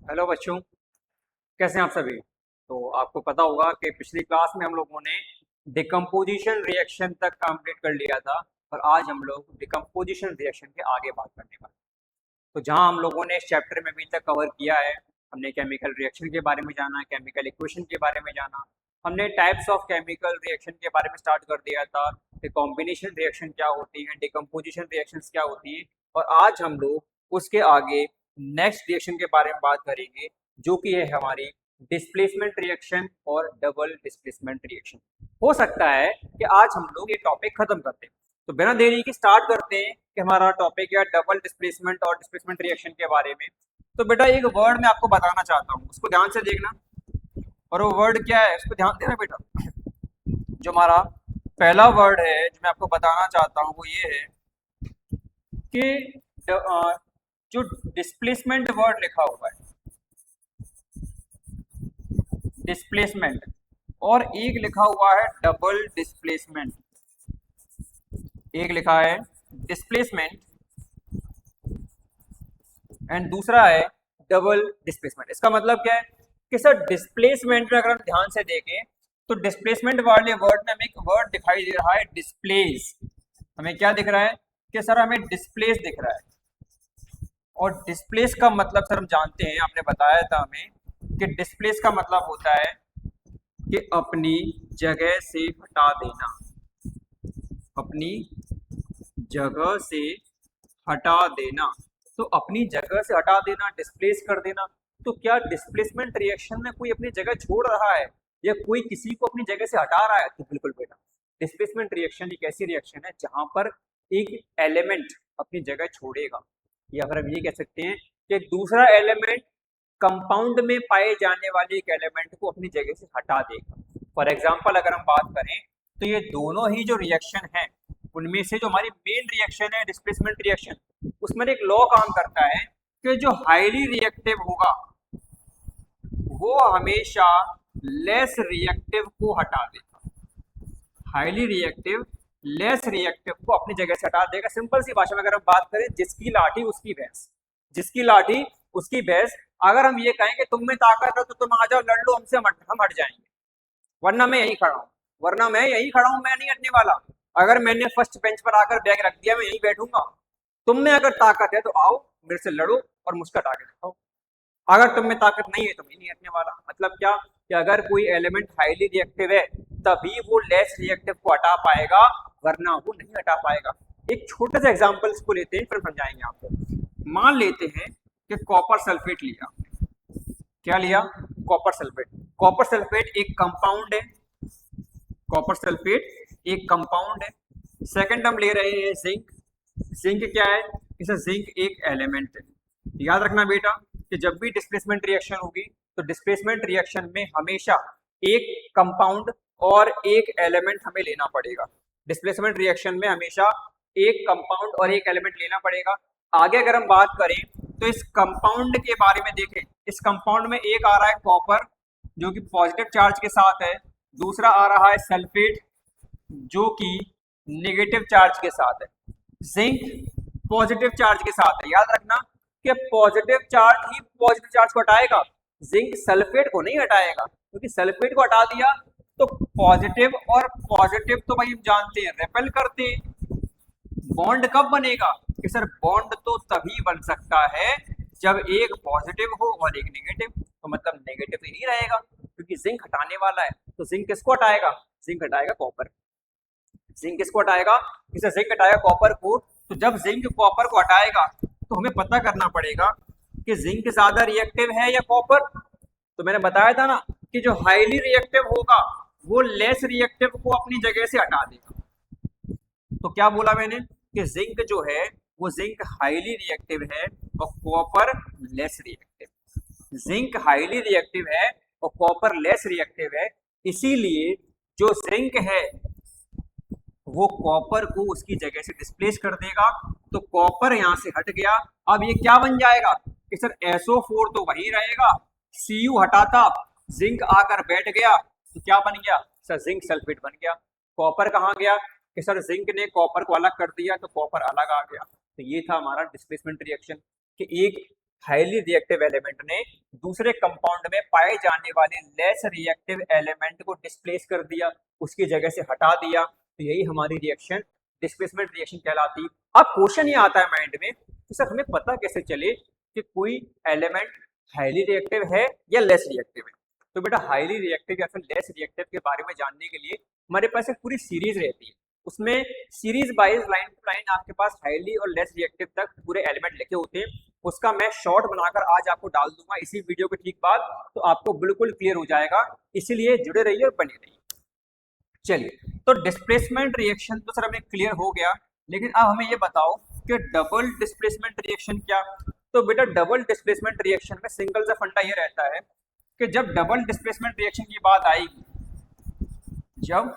Hello बच्चों, कैसे हैं आप सभी। तो आपको पता होगा कि पिछली क्लास में हम लोगों ने डिकम्पोजिशन रिएक्शन तक कंप्लीट कर लिया था और आज हम लोग डिकम्पोजिशन रिएक्शन के आगे बात करने वाले हैं। तो जहां हम लोगों ने इस चैप्टर में अभी तक कवर किया है, हमने केमिकल रिएक्शन के बारे में जाना, केमिकल इक्वेशन के बारे में जाना, हमने टाइप्स ऑफ केमिकल रिएक्शन के बारे में स्टार्ट कर दिया था कि कॉम्बिनेशन रिएक्शन क्या होती है, डिकम्पोजिशन रिएक्शंस क्या होती हैं। और आज हम लोग उसके आगे नेक्स्ट रिएक्शन के बारे में बात करेंगे, जो कि है हमारी डिस्प्लेसमेंट रिएक्शन और डबल डिस्प्लेसमेंट रिएक्शन। हो सकता है कि आज हम लोग ये टॉपिक खत्म करते हैं, तो बिना देरी के स्टार्ट करते हैं कि हमारा टॉपिक है डबल डिस्प्लेसमेंट और डिस्प्लेसमेंट रिएक्शन के बारे में। तो बेटा एक वर्ड मैं आपको बताना चाहता हूँ, उसको ध्यान से देखना। और वो वर्ड क्या है उसको ध्यान देना बेटा। जो हमारा पहला वर्ड है जो मैं आपको बताना चाहता हूँ वो ये है कि जो डिस्प्लेसमेंट वर्ड लिखा हुआ है, डिस्प्लेसमेंट, और एक लिखा हुआ है डबल डिस्प्लेसमेंट। एक लिखा है डिस्प्लेसमेंट एंड दूसरा है डबल डिस्प्लेसमेंट। इसका मतलब क्या है कि सर डिस्प्लेसमेंट में अगर हम ध्यान से देखें तो डिस्प्लेसमेंट वाले वर्ड में हमें एक वर्ड दिखाई दे रहा है डिस्प्लेस। हमें क्या दिख रहा है कि सर हमें डिस्प्लेस दिख रहा है। और डिस्प्लेस का मतलब सर हम जानते हैं, आपने बताया था हमें कि डिस्प्लेस का मतलब होता है कि अपनी जगह से हटा देना, अपनी जगह से हटा देना। तो अपनी जगह से हटा देना, डिस्प्लेस कर देना। तो क्या डिस्प्लेसमेंट रिएक्शन में कोई अपनी जगह छोड़ रहा है या कोई किसी को अपनी जगह से हटा रहा है? तो बिल्कुल बेटा, डिस्प्लेसमेंट रिएक्शन एक ऐसी रिएक्शन है जहां पर एक एलिमेंट अपनी जगह छोड़ेगा, या फिर हम ये कह सकते हैं कि दूसरा एलिमेंट कंपाउंड में पाए जाने वाले एक एलिमेंट को अपनी जगह से हटा देगा। फॉर एग्जाम्पल अगर हम बात करें तो ये दोनों ही जो रिएक्शन है उनमें से जो हमारी मेन रिएक्शन है डिस्प्लेसमेंट रिएक्शन, उसमें एक लॉ काम करता है कि जो हाईली रिएक्टिव होगा वो हमेशा लेस रिएक्टिव को हटा देगा। हाईली रिएक्टिव लेस रिएक्टिव को अपनी जगह से हटा देगा। सिंपल सी भाषा में अगर हम बात करें, जिसकी लाठी उसकी भैंस, जिसकी लाठी उसकी भैंस। अगर हम ये कहें कि तुम में ताकत है तो तुम आ जाओ लड़ लो हमसे, हम हट जाएंगे, वरना मैं यहीं खड़ा हूं, वरना मैं यहीं खड़ा हूं, मैं नहीं हटने वाला। अगर मैंने फर्स्ट बेंच पर आकर बैग रख दिया, मैं यहीं बैठूंगा। तुम में अगर ताकत है तो आओ मेरे से लड़ो और मुझको हटा के दिखाओ। अगर तुम में ताकत नहीं है तो मैं नहीं हटने वाला। मतलब क्या कि अगर कोई एलिमेंट हाईली रिएक्टिव है तभी वो लेस रिएक्टिव को हटा पाएगा, वरना वो नहीं हटा पाएगा। एक छोटे से एग्जांपल को लेते हैं फिर समझाएंगे आपको। मान लेते हैं कि कॉपर सल्फेट लिया। क्या लिया? Copper sulphate. कॉपर सल्फेट एक कंपाउंड है, कॉपर सल्फेट एक कंपाउंड है। सेकंड हम ले रहे हैं जिंक। जिंक क्या है? इसे जिंक एक एलिमेंट है। याद रखना बेटा कि जब भी डिस्प्लेसमेंट रिएक्शन होगी तो डिस्प्लेसमेंट रिएक्शन में हमेशा एक कंपाउंड और एक एलिमेंट हमें लेना पड़ेगा। डिस्प्लेसमेंट रिएक्शन में हमेशा एक कंपाउंड और एक एलिमेंट लेना पड़ेगा। आगे अगर हम बात करें तो इस कंपाउंड के बारे में देखें, इस कंपाउंड में एक आ रहा है कॉपर जो कि पॉजिटिव चार्ज के साथ है, दूसरा आ रहा है सल्फेट जो कि नेगेटिव चार्ज के साथ है, जिंक पॉजिटिव चार्ज के साथ है। याद रखना कि पॉजिटिव चार्ज ही पॉजिटिव चार्ज को हटाएगा, जिंक सल्फेट को नहीं हटाएगा, क्योंकि सल्फेट को हटा दिया तो पॉजिटिव और पॉजिटिव तो भाई हम जानते हैं रेपेल करते हैं। बॉन्ड कब बनेगा कि सर बॉन्ड तो तभी बन सकता है जब एक पॉजिटिव हो और एक नेगेटिव। तो मतलब नेगेटिव ही नहीं रहेगा क्योंकि जिंक हटाने वाला है। तो जिंक किसको हटाएगा? जिंक हटाएगा कॉपर। जिंक किसको हटाएगा? इसे जिंक हटाएगा कॉपर को। तो जब जिंक कॉपर को हटाएगा तो हमें पता करना पड़ेगा कि जिंक ज्यादा रिएक्टिव है या कॉपर। तो मैंने बताया था ना कि जो हाईली रिएक्टिव होगा वो लेस रिएक्टिव को अपनी जगह से हटा देगा। तो क्या बोला मैंने कि जिंक जो है वो जिंक हाईली रिएक्टिव है और copper less reactive. Zinc highly reactive है और कॉपर लेस रिएक्टिव है, इसीलिए जो जिंक है वो कॉपर को उसकी जगह से डिस्प्लेस कर देगा। तो कॉपर यहां से हट गया। अब ये क्या बन जाएगा कि सर SO4 तो वही रहेगा, Cu हटाता, जिंक आकर बैठ गया तो क्या बन गया सर? जिंक सल्फेट बन गया। कॉपर कहाँ गया कि सर जिंक ने कॉपर को अलग कर दिया तो कॉपर अलग आ गया। तो ये था हमारा डिस्प्लेसमेंट रिएक्शन कि एक हाईली रिएक्टिव एलिमेंट ने दूसरे कंपाउंड में पाए जाने वाले लेस रिएक्टिव एलिमेंट को डिस्प्लेस कर दिया, उसकी जगह से हटा दिया, तो यही हमारी रिएक्शन डिस्प्लेसमेंट रिएक्शन कहलाती। अब क्वेश्चन ये आता है माइंड में कि सर हमें पता कैसे चले कि कोई एलिमेंट हाईली रिएक्टिव है या लेस रिएक्टिव है। तो बेटा हाईली रिएक्टिव या फिर लेस रिएक्टिव के बारे में जानने के लिए हमारे पास एक पूरी सीरीज रहती है, उसमें series wise line to line आपके पास हाईली और लेस रिएक्टिव तक पूरे एलिमेंट लिखे होते हैं। उसका मैं शॉर्ट बनाकर आज आपको डाल दूंगा इसी वीडियो के ठीक बाद, तो आपको बिल्कुल क्लियर हो जाएगा, इसीलिए जुड़े रहिए और बने रहिए। चलिए, तो डिस्प्लेसमेंट रिएक्शन तो सर हमें क्लियर हो गया, लेकिन अब हमें ये बताओ कि डबल डिस्प्लेसमेंट रिएक्शन क्या। तो बेटा डबल डिस्प्लेसमेंट रिएक्शन में सिंगल सा फंडा ये रहता है कि जब डबल डिस्प्लेसमेंट रिएक्शन की बात आएगी, जब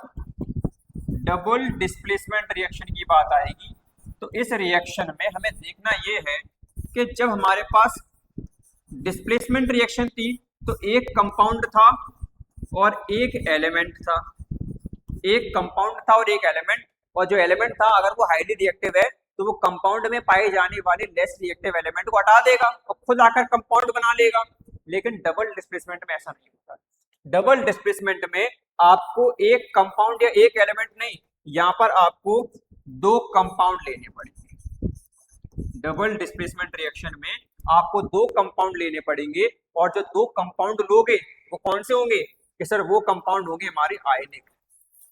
डबल डिस्प्लेसमेंट रिएक्शन की बात आएगी, तो इस रिएक्शन में हमें देखना ये है कि जब हमारे पास डिस्प्लेसमेंट रिएक्शन थी तो एक कंपाउंड था और एक एलिमेंट था, एक कंपाउंड था और एक एलिमेंट, और जो एलिमेंट था अगर वो हाईली रिएक्टिव है तो वो कंपाउंड में पाए जाने वाले लेस रिएक्टिव एलिमेंट को हटा देगा और खुद आकर कंपाउंड बना लेगा। लेकिन डबल डिस्प्लेसमेंट में ऐसा नहीं होता। डबल डिस्प्लेसमेंट में आपको एक कंपाउंड या एक एलिमेंट नहीं, यहाँ पर आपको दो कंपाउंड लेने पड़ेंगे। डबल डिस्प्लेसमेंट रिएक्शन में आपको दो कंपाउंड लेने पड़ेंगे, और जो दो कंपाउंड लोगे वो कौन से होंगे कि सर वो कंपाउंड होंगे हमारे आयनिक।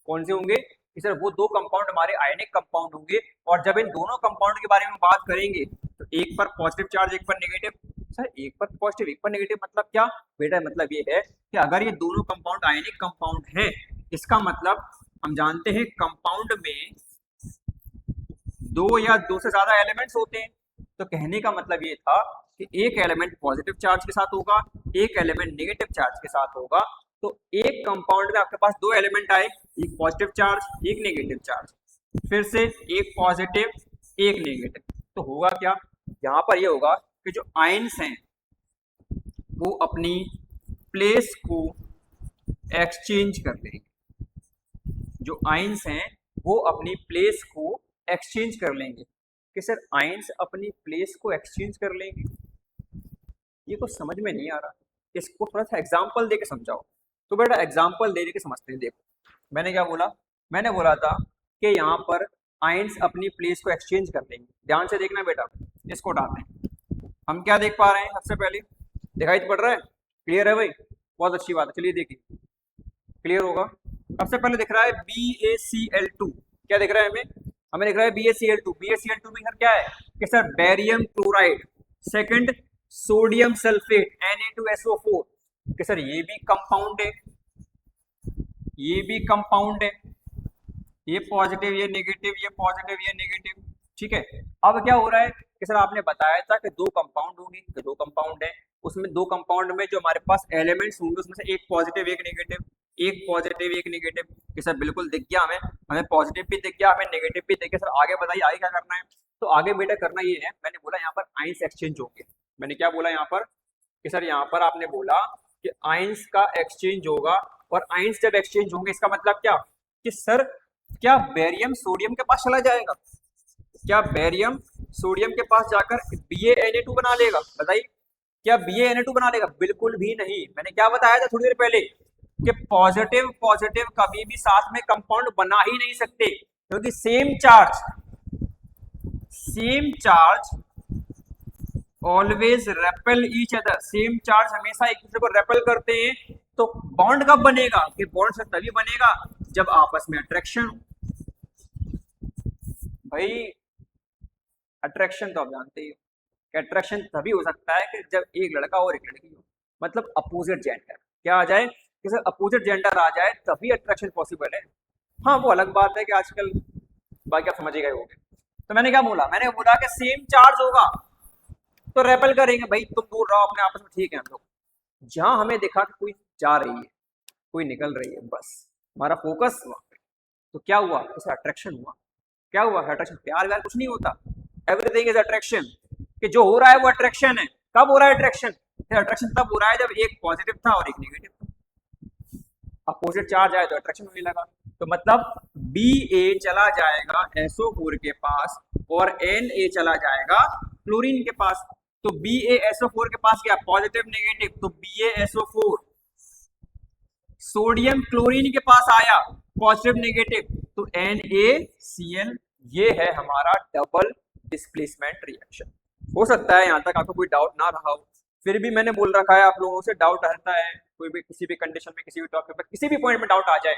कौन से होंगे कि सर वो दो कंपाउंड हमारे आयनिक कंपाउंड होंगे। और जब इन दोनों कंपाउंड के बारे में बात करेंगे तो एक पर पॉजिटिव चार्ज एक पर नेगेटिव। सर एक पर पॉजिटिव एक पर नेगेटिव मतलब क्या बेटा, मतलब ये है कि अगर ये दोनों कंपाउंड आयनिक कंपाउंड हैं, इसका मतलब हम जानते हैं कंपाउंड में दो या दो से ज्यादा एलिमेंट्स होते हैं। तो कहने का मतलब ये था कि एक एलिमेंट पॉजिटिव चार्ज के साथ होगा, एक एलिमेंट नेगेटिव चार्ज के साथ होगा। तो एक कंपाउंड में आपके पास दो एलिमेंट आए, एक पॉजिटिव चार्ज एक नेगेटिव चार्ज, फिर से एक पॉजिटिव एक नेगेटिव, तो होगा क्या, यहाँ पर ये होगा कि जो आयन्स हैं वो अपनी प्लेस को एक्सचेंज कर लेंगे। जो आयन्स हैं वो अपनी प्लेस को एक्सचेंज कर लेंगे। कि सर आयन्स अपनी प्लेस को एक्सचेंज कर लेंगे, ये कुछ समझ में नहीं आ रहा, इसको थोड़ा सा एग्जाम्पल दे के समझाओ। तो बेटा एग्जाम्पल दे के समझते हैं। देखो मैंने क्या बोला, मैंने बोला था कि यहाँ पर आयन्स अपनी प्लेस को एक्सचेंज कर लेंगे। ध्यान से देखना बेटा, इसको उठाते हैं। हम क्या देख पा रहे हैं, सबसे पहले दिखाई पड़ रहा है, क्लियर है भाई, बहुत अच्छी बात है। चलिए देखिए क्लियर होगा। सबसे पहले दिख रहा है BaCl2, क्या दिख रहा है हमें दिख रहा है BaCl2। BaCl2 में सर क्या है कि sir barium chloride, second sodium sulphate Na2SO4, कि सर ये भी कंपाउंड है, ये भी कंपाउंड है, ये पॉजिटिव ये नेगेटिव, ये पॉजिटिव ये नेगेटिव, ठीक है। अब क्या हो रहा है कि सर आपने बताया था कि दो कंपाउंड होंगे, तो दो कंपाउंड है, उसमें दो कंपाउंड में जो हमारे पास एलिमेंट्स होंगे उसमें से एक पॉजिटिव एक नेगेटिव, एक पॉजिटिव एक नेगेटिव। कि सर बिल्कुल दिख गया हमें पॉजिटिव भी दिख गया, हमें नेगेटिव भी दिख गया। सर आगे बताइए आगे क्या करना है। तो आगे बेटा करना ये है, मैंने बोला यहाँ पर आयंस एक्सचेंज होंगे। मैंने क्या बोला यहाँ पर कि सर यहाँ पर आपने बोला कि आयंस का एक्सचेंज होगा, और आयंस जब एक्सचेंज होंगे इसका मतलब क्या कि सर क्या बेरियम सोडियम के पास चला जाएगा, क्या बेरियम सोडियम के पास जाकर BaNa2 बना लेगा, बताइए क्या BaNa2 बना लेगा, बिल्कुल भी नहीं। मैंने क्या बताया था थोड़ी देर पहले कि पॉजिटिव पॉजिटिव कभी भी साथ में कंपाउंड बना ही नहीं सकते, क्योंकि same charge always repel each other, same charge हमेशा एक दूसरे को रेपेल करते हैं। तो बॉन्ड कब बनेगा, कि बॉन्ड से तभी बनेगा जब आपस में अट्रैक्शन हो। भाई अट्रैक्शन तो आप जानते ही हो कि अट्रैक्शन तभी हो सकता है कि जब एक लड़का और एक लड़की हो, मतलब अपोजिट जेंडर क्या आ जाए, कि सर अपोजिट जेंडर आ जाए तभी अट्रैक्शन पॉसिबल है। हाँ वो अलग बात है कि आजकल बाकी आप समझ ही गए होंगे। तो मैंने क्या बोला, मैंने बोला कि सेम चार्ज होगा तो रेपेल करेंगे, भाई तुम दूर रहो अपने आपस में, ठीक है। हम लोग जहां हमें देखा कि कोई जा रही है कोई निकल रही है, बस हमारा फोकस वहां पे, तो क्या हुआ, उसे अट्रैक्शन हुआ। क्या हुआ, अट्रैक्शन, प्यार व्यार कुछ नहीं होता, एवरीथिंग इज अट्रैक्शन। कि जो हो रहा है वो अट्रैक्शन है। कब हो रहा है अट्रैक्शन, अट्रैक्शन तब हो रहा है जब एक पॉजिटिव था और एक नेगेटिव था, अपोजिट चार्ज आए तो अट्रैक्शन होने लगा। तो मतलब Ba चला जाएगा SO4 के पास और Na चला जाएगा क्लोरीन के पास। तो BaSO4 के पास क्या पॉजिटिव नेगेटिव, तो BaSO4। सोडियम क्लोरीन के पास आया पॉजिटिव नेगेटिव, तो NaCl। ये है हमारा डबल डिस्प्लेसमेंट रिएक्शन। हो सकता है यहाँ तक आपको कोई डाउट ना रहा हो, फिर भी मैंने बोल रखा है, आप लोगों से डाउट रहता है, कोई भी किसी भी कंडीशन में, किसी भी टॉपिक पर, किसी भी पॉइंट में डाउट आ जाए,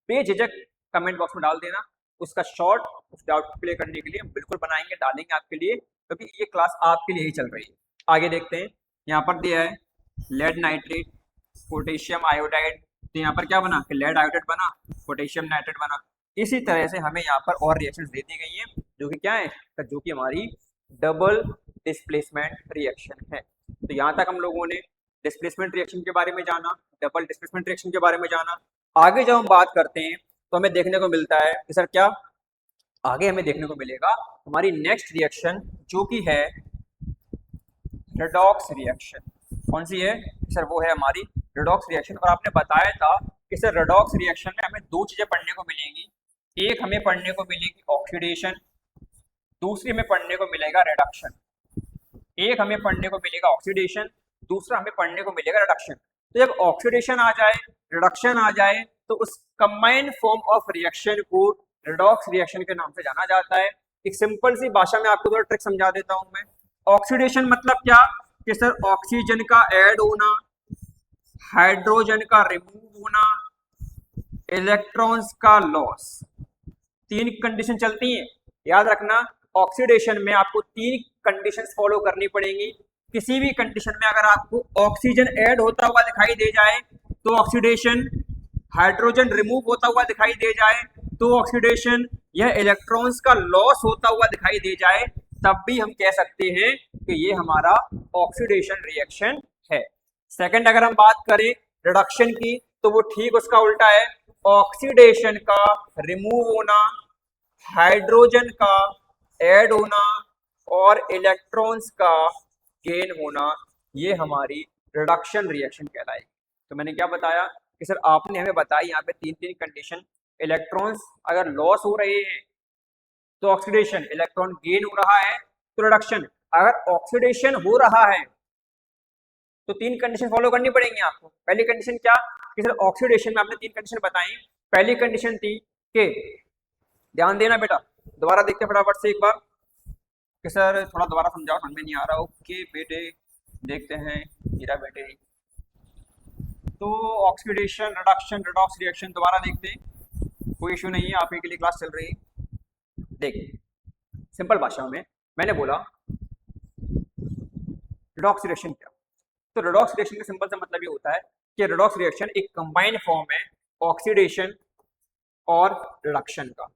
बेझिझक कमेंट बॉक्स में डाल देना। उसका शॉर्ट उस डाउट को क्लियर करने के लिए हम बिल्कुल बनाएंगे, डालेंगे आपके लिए, क्योंकि ये क्लास आपके लिए ही चल रही है। आगे देखते हैं, यहाँ पर दिया है लेड नाइट्रेट, पोटेशियम आयोडाइड, तो यहाँ पर क्या बना कि लेड आयोडाइड बना, पोटेशियम नाइट्रेट बना। इसी तरह से हमें यहाँ पर और रिएक्शंस दे दी गई हैं, जो कि क्या है, जो कि हमारी डबल डिस्प्लेसमेंट रिएक्शन है। तो यहाँ तक हम लोगों ने डिस्प्लेसमेंट रिएक्शन के बारे में जाना, डबल डिस्प्लेसमेंट रिएक्शन के बारे में जाना। आगे जब हम बात करते हैं तो हमें देखने को मिलता है कि सर क्या आगे हमें देखने को मिलेगा हमारी नेक्स्ट रिएक्शन, जो कि है रेडॉक्स रिएक्शन। कौन सी है सर? वो है हमारी रेडॉक्स रिएक्शन। और आपने बताया था कि सर रेडॉक्स रिएक्शन में हमें दो चीजें पढ़ने को मिलेंगी, एक हमें पढ़ने को मिलेगी ऑक्सीडेशन, दूसरी हमें पढ़ने को मिलेगा रिडक्शन। एक हमें पढ़ने को मिलेगा ऑक्सीडेशन, दूसरा हमें पढ़ने को मिलेगा रिडक्शन। तो जब ऑक्सीडेशन आ जाए, रिडक्शन आ जाए, तो उस कंबाइंड फॉर्म ऑफ रिएक्शन को रेडॉक्स रिएक्शन के नाम से जाना जाता है। एक सिंपल सी भाषा में आपको थोड़ा ट्रिक समझा देता हूं मैं। ऑक्सीडेशन मतलब क्या कि सर ऑक्सीजन का ऐड होना, हाइड्रोजन का रिमूव होना, इलेक्ट्रॉन्स का लॉस, तीन कंडीशन चलती हैं। याद रखना, ऑक्सीडेशन में आपको तीन कंडीशंस फॉलो करनी पड़ेंगी। किसी भी कंडीशन में अगर आपको ऑक्सीजन ऐड होता हुआ दिखाई दे जाए तो ऑक्सीडेशन, हाइड्रोजन रिमूव होता हुआ दिखाई दे जाए तो ऑक्सीडेशन, यह इलेक्ट्रॉन्स का लॉस होता हुआ दिखाई दे जाए, तब भी हम कह सकते हैं कि ये हमारा ऑक्सीडेशन रिएक्शन है। सेकंड, अगर हम बात करें रिडक्शन की, तो वो ठीक उसका उल्टा है। ऑक्सीडेशन का रिमूव होना, हाइड्रोजन का ऐड होना और इलेक्ट्रॉन्स का गेन होना, ये हमारी रिडक्शन रिएक्शन कहलाएगी। तो मैंने क्या बताया कि सर आपने हमें बताई यहाँ पे तीन तीन कंडीशन। इलेक्ट्रॉन्स अगर लॉस हो रहे हैं तो ऑक्सीडेशन, इलेक्ट्रॉन गेन हो रहा है तो रिडक्शन। अगर ऑक्सीडेशन हो रहा है तो तीन कंडीशन फॉलो करनी पड़ेंगी आपको। पहली कंडीशन क्या कि सर ऑक्सीडेशन में आपने तीन कंडीशन बताई। पहली कंडीशन थी कि, ध्यान देना बेटा, दोबारा देखते हैं फटाफट से एक बार कि सर थोड़ा दोबारा समझाओ, समझ में नहीं आ रहा। ओके बेटे, देखते हैं मेरा बेटे। तो ऑक्सीडेशन, रिडक्शन, रेडॉक्स रिएक्शन दोबारा देखते हैं, कोई इशू नहीं है, आप ही के लिए क्लास चल रही है। देखिए सिंपल भाषा में मैंने बोला रेडॉक्स रिएक्शन क्या, तो रेडॉक्स रिएक्शन का सिंपल सा मतलब ये होता है कि रेडॉक्स रिएक्शन एक कंबाइंड फॉर्म है ऑक्सीडेशन और रिडक्शन का।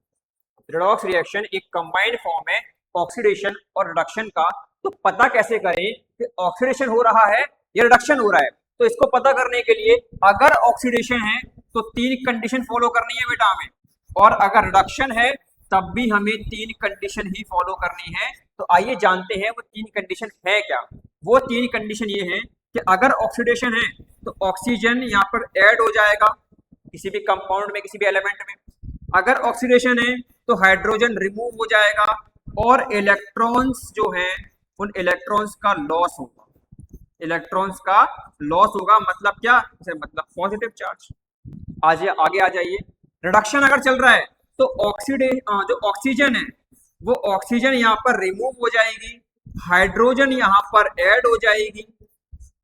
रेडॉक्स रिएक्शन एक कंबाइंड फॉर्म है ऑक्सीडेशन और रिडक्शन का। तो पता कैसे करें कि ऑक्सीडेशन हो रहा है या रिडक्शन हो रहा है? तो इसको पता करने के लिए अगर ऑक्सीडेशन है तो तीन कंडीशन फॉलो करनी है बेटा हमें, और अगर रिडक्शन है तब भी हमें तीन कंडीशन ही फॉलो करनी है। तो आइए जानते हैं वो तीन कंडीशन है क्या। वो तीन कंडीशन ये है कि अगर ऑक्सीडेशन है तो ऑक्सीजन यहाँ पर ऐड हो जाएगा किसी भी कंपाउंड में, किसी भी एलिमेंट में। अगर ऑक्सीडेशन है तो हाइड्रोजन रिमूव हो जाएगा और इलेक्ट्रॉन्स जो हैं उन इलेक्ट्रॉन्स का लॉस होगा। इलेक्ट्रॉन्स का लॉस होगा मतलब क्या, मतलब पॉजिटिव चार्ज। आगे आ जाइए। रिडक्शन अगर चल रहा है तो जो ऑक्सीजन है वो ऑक्सीजन यहाँ पर रिमूव हो जाएगी, हाइड्रोजन यहाँ पर ऐड हो जाएगी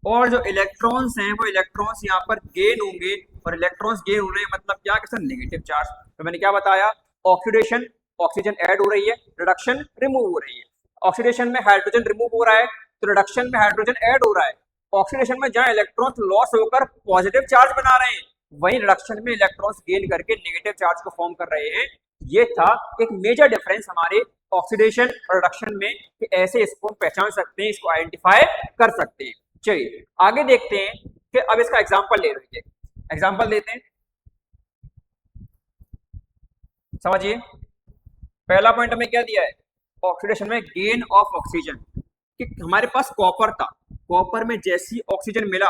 और जो इलेक्ट्रॉन्स हैं वो इलेक्ट्रॉन्स यहाँ पर गेन होंगे। और इलेक्ट्रॉन्स गेन हो रहे हैं मतलब क्या कि सर नेगेटिव चार्ज। तो मैंने क्या बताया, ऑक्सीडेशन ऑक्सीजन ऐड हो रही है, रिडक्शन रिमूव हो रही है। ऑक्सीडेशन में हाइड्रोजन रिमूव हो रहा है तो रिडक्शन में हाइड्रोजन ऐड हो रहा है। ऑक्सीडेशन में जहां इलेक्ट्रॉन्स लॉस होकर पॉजिटिव चार्ज बना रहे हैं, वहीं रिडक्शन में इलेक्ट्रॉन्स गेन करके नेगेटिव चार्ज को फॉर्म कर रहे हैं। ये था एक मेजर डिफरेंस हमारे ऑक्सीडेशन और रिडक्शन में, कि ऐसे इसको पहचान सकते हैं, इसको आइडेंटिफाई कर सकते हैं। चलिए आगे देखते हैं कि अब इसका एग्जांपल ले रही है, एग्जांपल देते हैं, समझिए। पहला पॉइंट हमें क्या दिया है, ऑक्सीडेशन में गेन ऑफ ऑक्सीजन, कि हमारे पास कॉपर था, कॉपर में जैसी ऑक्सीजन मिला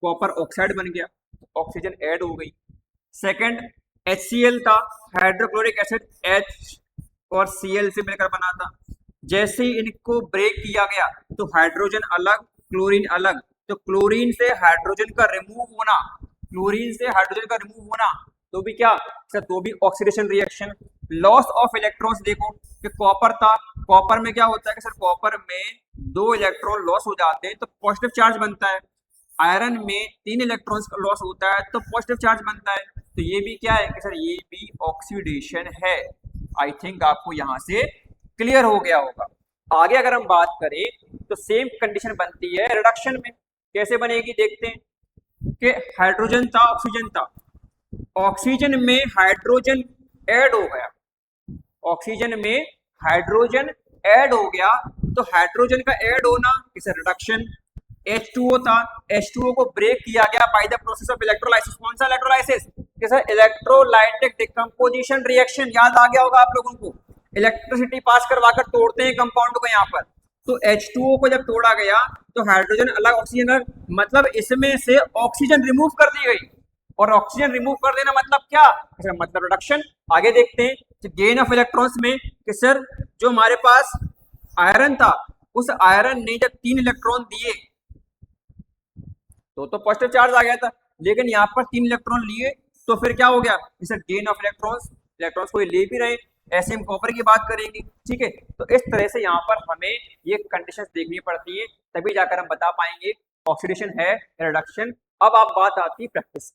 कॉपर ऑक्साइड बन गया, ऑक्सीजन ऐड हो गई। सेकंड HCl था, हाइड्रोक्लोरिक एसिड H और Cl से मिलकर बना था। जैसे ही इनको ब्रेक किया गया तो हाइड्रोजन अलग, क्लोरीन अलग, तो क्लोरीन से हाइड्रोजन का रिमूव होना, क्लोरीन से हाइड्रोजन का रिमूव होना, तो भी क्या सर, तो भी oxidation reaction. Loss of electrons देखो कि कॉपर था, कॉपर में क्या होता है कि सर कॉपर में 2 इलेक्ट्रॉन लॉस हो जाते हैं तो पॉजिटिव चार्ज बनता है, आयरन में 3 इलेक्ट्रॉन्स का लॉस होता है तो पॉजिटिव चार्ज बनता है, तो ये भी क्या है कि सर ये भी ऑक्सीडेशन है। आई थिंक आपको यहां से क्लियर हो गया होगा। आगे अगर हम बात करें तो सेम कंडीशन बनती है रिडक्शन में। कैसे बनेगी देखते हैं कि हाइड्रोजन था, ऑक्सीजन था, ऑक्सीजन में हाइड्रोजन ऐड हो गया, ऑक्सीजन में हाइड्रोजन ऐड हो गया, तो हाइड्रोजन का ऐड होना इसे रिडक्शन। H2O था, H2O को ब्रेक किया गया by the process of electrolysis. कौन सा electrolysis? Sir electrolytic decomposition reaction, याद आ गया होगा आप लोगों को, इलेक्ट्रिसिटी पास करवाकर तोड़ते हैं कंपाउंड को यहाँ पर। तो H2O को जब तोड़ा गया तो हाइड्रोजन अलग, ऑक्सीजन अलग, मतलब इसमें से ऑक्सीजन रिमूव कर दी गई, और ऑक्सीजन रिमूव कर देना मतलब क्या, मतलब रिडक्शन। आगे देखते हैं कि गेन ऑफ इलेक्ट्रॉन्स में कि सर जो हमारे पास आयरन था, उस आयरन ने जब 3 इलेक्ट्रॉन दिए तो पॉजिटिव चार्ज आ गया था, लेकिन यहाँ पर 3 इलेक्ट्रॉन लिए तो फिर क्या हो गया, sir gain of electrons, electrons को ले भी रहे। ऐसे हम कॉपर की बात करेंगे, ठीक है। तो इस तरह से यहाँ पर हमें ये कंडीशंस देखनी पड़ती है, तभी जाकर हम बता पाएंगे ऑक्सीडेशन है रिडक्शन। अब आप बात आती है प्रैक्टिस,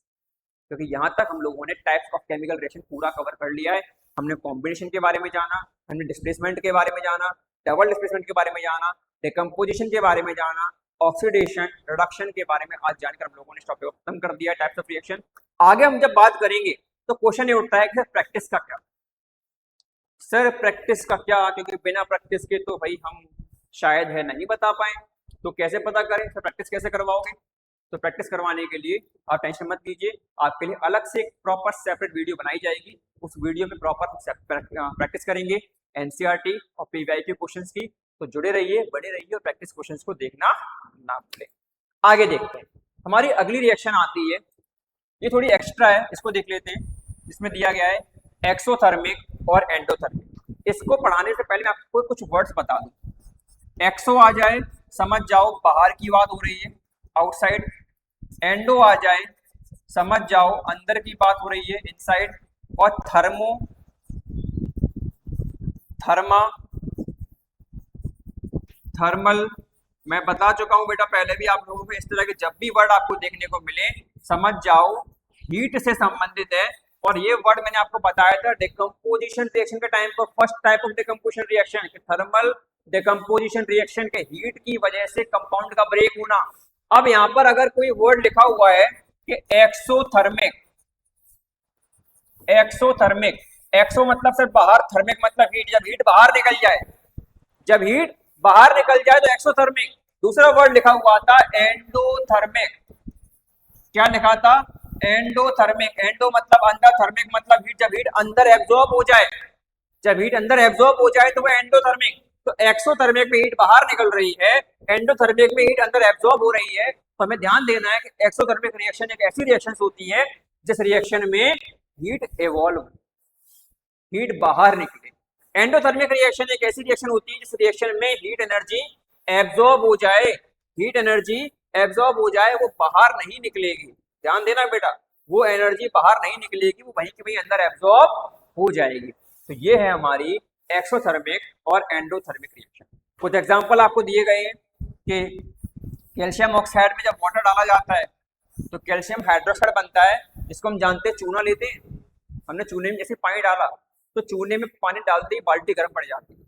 क्योंकि यहाँ तक हम लोगों ने टाइप्स ऑफ केमिकल रिएक्शन पूरा कवर कर लिया है। हमने कॉम्बिनेशन के बारे में जाना, हमने डिस्प्लेसमेंट के बारे में जाना, डबल डिस्प्लेसमेंट के बारे में जाना, डिकम्पोजिशन के बारे में जाना, ऑक्सीडेशन रिडक्शन के बारे में आज जानकर हम लोगों ने टॉपिक को खत्म कर दिया, टाइप्स ऑफ रिएक्शन। आगे हम जब बात करेंगे तो क्वेश्चन ये उठता है कि प्रैक्टिस का क्या, सर प्रैक्टिस का क्या, क्योंकि बिना प्रैक्टिस के तो भाई हम शायद है नहीं बता पाए, तो कैसे पता करें, सर प्रैक्टिस कैसे करवाओगे? तो प्रैक्टिस करवाने के लिए आप टेंशन मत लीजिए, आपके लिए अलग से एक प्रॉपर सेपरेट वीडियो बनाई जाएगी, उस वीडियो में प्रॉपर प्रैक्टिस करेंगे एनसीईआरटी और पीवाई के क्वेश्चंस की। तो जुड़े रहिए, बड़े रहिए और प्रैक्टिस क्वेश्चंस को देखना ना भूलें। आगे देखते हैं, हमारी अगली रिएक्शन आती है, ये थोड़ी एक्स्ट्रा है, इसको देख लेते हैं। इसमें दिया गया है एक्सोथर्मिक और एंडोथर्मिक। इसको पढ़ाने से पहले मैं आपको कुछ वर्ड्स बता दूं। एक्सो आ जाए समझ जाओ बाहर की बात हो रही है, आउटसाइड। एंडो आ जाए समझ जाओ अंदर की बात हो रही है, इनसाइड। और थर्मो, थर्मा, थर्मल, मैं बता चुका हूं बेटा पहले भी आप लोगों को। इस तरह के जब भी वर्ड आपको देखने को मिले समझ जाओ हीट से संबंधित है। और ये वर्ड मैंने आपको बताया था डिकम्पोजिशन रिएक्शन के टाइम पर, first type of decomposition reaction, thermal decomposition reaction के हीट की वजह से कंपाउंड का ब्रेक होना। अब यहां पर अगर कोई वर्ड लिखा हुआ है कि एक्सोथर्मिक, एक्सोथर्मिक, एक्सो मतलब सर बाहर, थर्मिक मतलब हीट, जब हीट बाहर निकल जाए, जब हीट बाहर निकल जाए तो एक्सोथर्मिक। दूसरा वर्ड लिखा हुआ था एंडोथर्मिक, क्या लिखा था, एंडोथर्मिक। एंडो मतलब अंदर, थर्मिक मतलब हीट, जब हीट अंदर एब्जॉर्ब हो जाए, जब हीट अंदर एब्जॉर्ब हो जाए तो वो एंडोथर्मिक। तो एक्सोथर्मिक में हीट बाहर निकल रही है, एंडोथर्मिक में हीट अंदर एब्जॉर्ब हो रही है। तो हमें ध्यान देना है कि एक्सोथर्मिक रिएक्शन एक ऐसी रिएक्शन होती है जिस रिएक्शन में हीट एवॉल्व, हीट बाहर निकले। एंडोथर्मिक रिएक्शन एक ऐसी रिएक्शन होती है जिस रिएक्शन में हीट एनर्जी एब्जॉर्ब हो जाए, हीट एनर्जी एब्जॉर्ब हो जाए, वो बाहर नहीं निकलेगी। ध्यान देना बेटा, वो एनर्जी बाहर नहीं निकलेगी, वो वहीं के वहीं अंदर एब्जॉर्ब हो जाएगी। तो ये है हमारी एक्सोथर्मिक और एंडोथर्मिक रिएक्शन। कुछ एग्जांपल आपको दिए गए हैं कि कैल्शियम ऑक्साइड में जब वाटर डाला जाता है तो कैल्शियम हाइड्रोक्साइड बनता है, जिसको हम जानते हैं चूना लेते हैं, हमने चूने में जैसे पानी डाला तो चूने में पानी डालते ही बाल्टी गर्म पड़ जाती है,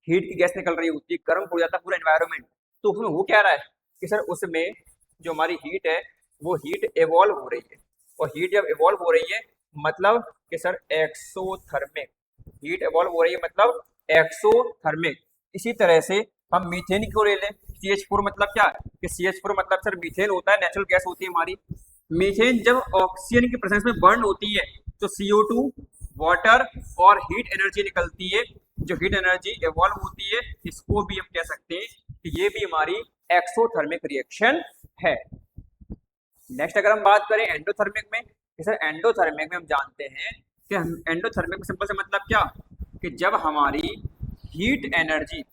हीट की गैस निकल रही होती है, गर्म हो जाता है पूरा एनवायरनमेंट। तो उसमें वो क्या रहा है कि सर उसमें जो हमारी हीट है वो हीट एवॉल्व हो रही है, और हीट जब एवॉल्व हो रही है मतलब कि सर एक्सोथर्मिक, हीट एवॉल्व हो रही है मतलब एक्सोथर्मिक। इसी तरह से हम मीथेन को ले लें, CH4 मतलब क्या है कि CH4 मतलब सर मीथेन होता है, नेचुरल गैस होती है हमारी। मीथेन जब ऑक्सीजन की प्रेजेंस में बर्न होती है तो CO2 वाटर और हीट एनर्जी निकलती है, जो हीट एनर्जी एवॉल्व होती है, इसको भी हम कह सकते हैं कि ये भी हमारी एक्सोथर्मिक रिएक्शन है। नेक्स्ट अगर हम बात करें एंडोथर्मिक में, सर एंडोथर्मिक में हम जानते हैं कि हम एंडोथर्मिक में सिंपल से मतलब क्या कि जब हमारी हीट एनर्जी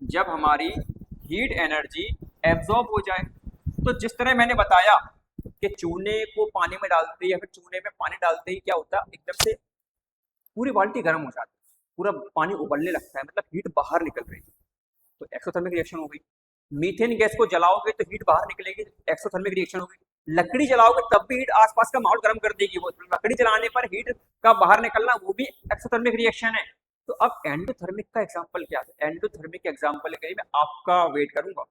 जब हमारी हीट एनर्जी एब्जॉर्ब हो जाए। तो जिस तरह मैंने बताया कि चूने को पानी में डालते ही या फिर चूने में पानी डालते ही क्या होता है, एकदम से पूरी बाल्टी गर्म हो जाती है, पूरा पानी उबलने लगता है, मतलब हीट बाहर निकल रही है। तो एक्सोथर्मिक रिएक्शन हो गई। मीथेन गैस को जलाओगे तो हीट बाहर निकलेगी, एक्सोथर्मिक रिएक्शन होगी। लकड़ी जलाओगे तब भी हीट आसपास का माहौल गर्म कर देगी, वो लकड़ी जलाने पर हीट का बाहर निकलना वो भी एक्सोथर्मिक रिएक्शन है। तो अब एंडोथर्मिक का एग्जांपल क्या है? एंडोथर्मिक के एग्जांपल के लिए मैं आपका वेट करूंगा।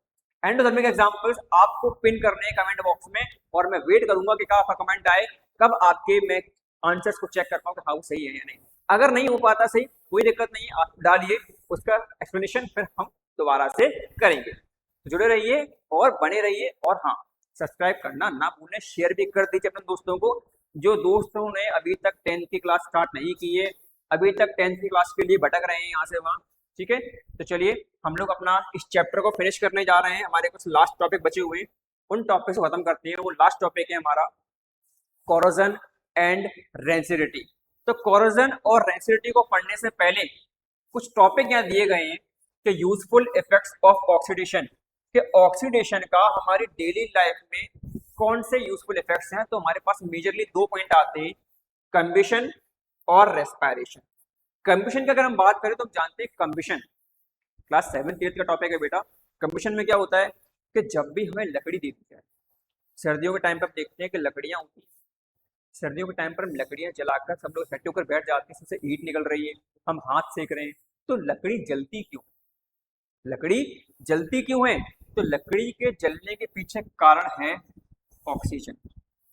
एंडोथर्मिक एग्जांपल्स आपको पिन करने हैं कमेंट बॉक्स में, और मैं वेट करूंगा कि कब आपका कमेंट आए, कब आपके मैं आंसर्स को चेक कर पाऊँ कि हाँ वो सही है या नहीं। अगर नहीं हो पाता सही, कोई दिक्कत नहीं, आप डालिए उसका एक्सप्लेनेशन, फिर हम दोबारा से करेंगे। तो जुड़े रहिए और बने रहिए, और हाँ, सब्सक्राइब करना ना भूलें, शेयर भी कर दीजिए अपने दोस्तों को। जो दोस्तों ने अभी तक 10th की क्लास स्टार्ट नहीं की है, अभी तक 10th की क्लास के लिए भटक रहे हैं यहाँ से वहाँ, ठीक है। तो चलिए हम लोग अपना इस चैप्टर को फिनिश करने जा रहे हैं। हमारे कुछ लास्ट टॉपिक बचे हुए हैं, उन टॉपिक को खत्म करते हैं। वो लास्ट टॉपिक है हमारा कोरोजन एंड रेंसिडिटी। तो कोरोजन और रेंसिडिटी को पढ़ने से पहले कुछ टॉपिक यहाँ दिए गए हैं कि यूजफुल इफेक्ट्स ऑफ ऑक्सीडेशन, कि ऑक्सीडेशन का हमारी डेली लाइफ में कौन से यूजफुल इफेक्ट्स हैं। तो हमारे पास मेजरली 2 पॉइंट आते हैं, कंबिशन और रेस्पायरेशन। कंबिशन की अगर हम बात करें तो हम जानते हैं कंबिशन क्लास 7th 8th का टॉपिक है बेटा। कंबिशन में क्या होता है कि जब भी हमें लकड़ी देती है, सर्दियों के टाइम पर देखते हैं कि लकड़ियां होती हैं, सर्दियों के टाइम पर हम लकड़ियां जलाकर सब लोग इकट्ठे होकर बैठ जाते हैं, उससे हीट निकल रही है, हम हाथ सेक रहे हैं। तो लकड़ी जलती क्यों? लकड़ी जलती क्यों है? तो लकड़ी के जलने के पीछे कारण है ऑक्सीजन।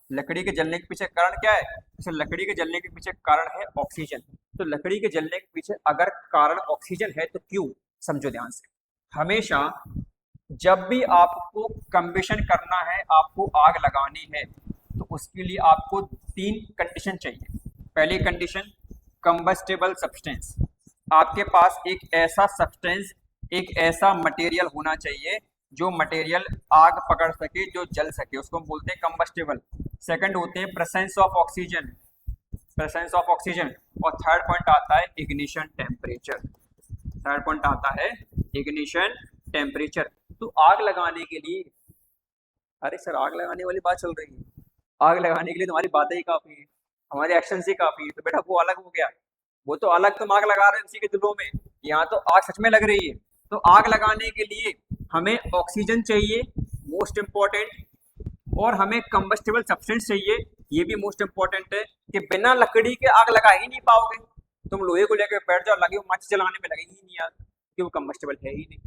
लकड़ी के जलने के पीछे कारण क्या है? जैसे लकड़ी के जलने के पीछे कारण है ऑक्सीजन। तो लकड़ी के जलने के पीछे अगर कारण ऑक्सीजन है तो क्यों, समझो ध्यान से। हमेशा जब भी आपको कंबिशन करना है, आपको आग लगानी है, तो उसके लिए आपको 3 कंडीशन चाहिए। पहली कंडीशन, कंबस्टेबल सब्सटेंस। आपके पास एक ऐसा सब्सटेंस, एक ऐसा मटेरियल होना चाहिए जो मटेरियल आग पकड़ सके, जो जल सके, उसको हम बोलते हैं कंबस्टेबल। सेकंड होते हैं presence of oxygen, presence of oxygen. और थर्ड पॉइंट आता है इग्निशन टेम्परेचर। थर्ड पॉइंट आता है इग्निशन टेम्परेचर। तो आग लगाने के लिए, अरे सर आग लगाने वाली बात चल रही है, आग लगाने के लिए तुम्हारी बातें ही काफी है, हमारे एक्शन ही काफी है। तो बेटा वो अलग हो गया, वो तो अलग, तुम आग लगा रहे हो किसी के दिलों में, यहाँ तो आग सच में लग रही है। तो आग लगाने के लिए हमें ऑक्सीजन चाहिए, मोस्ट इम्पोर्टेंट, और हमें कंबस्टेबल सब्सटेंस चाहिए, ये भी मोस्ट इम्पोर्टेंट है, कि बिना लकड़ी के आग लगा ही नहीं पाओगे। तुम लोहे को लेकर बैठ जाओ, लगे माचिस जलाने में लगेगी ही नहीं आग, क्योंकि वो कंबस्टेबल है ही नहीं।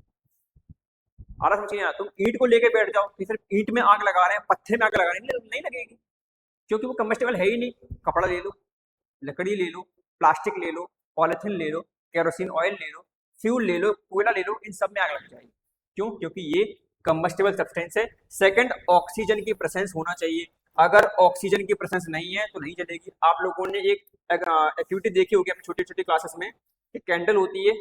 आ रहा समझिए ना, तुम ईंट को लेकर बैठ जाओ कि सिर्फ ईंट में आग लगा रहे हैं, पत्थर में आग लगा रहे हैं, नहीं लगेगी, क्योंकि वो कंबस्टेबल है ही नहीं। कपड़ा ले लो, लकड़ी ले लो, प्लास्टिक ले लो, पॉलिथीन ले लो, केरोसिन ऑयल ले लो, फ्यूल ले लो, कोयला ले लो, इन सब में आग लग जाएगी। क्यों? क्योंकि ये कंबस्टेबल सब्सटेंस है। सेकंड, ऑक्सीजन की प्रेजेंस होना चाहिए। अगर ऑक्सीजन की प्रेजेंस नहीं है तो नहीं जलेगी। आप लोगों ने एक एक्टिविटी देखी होगी अपनी छोटी छोटी क्लासेस में, कि कैंडल होती है,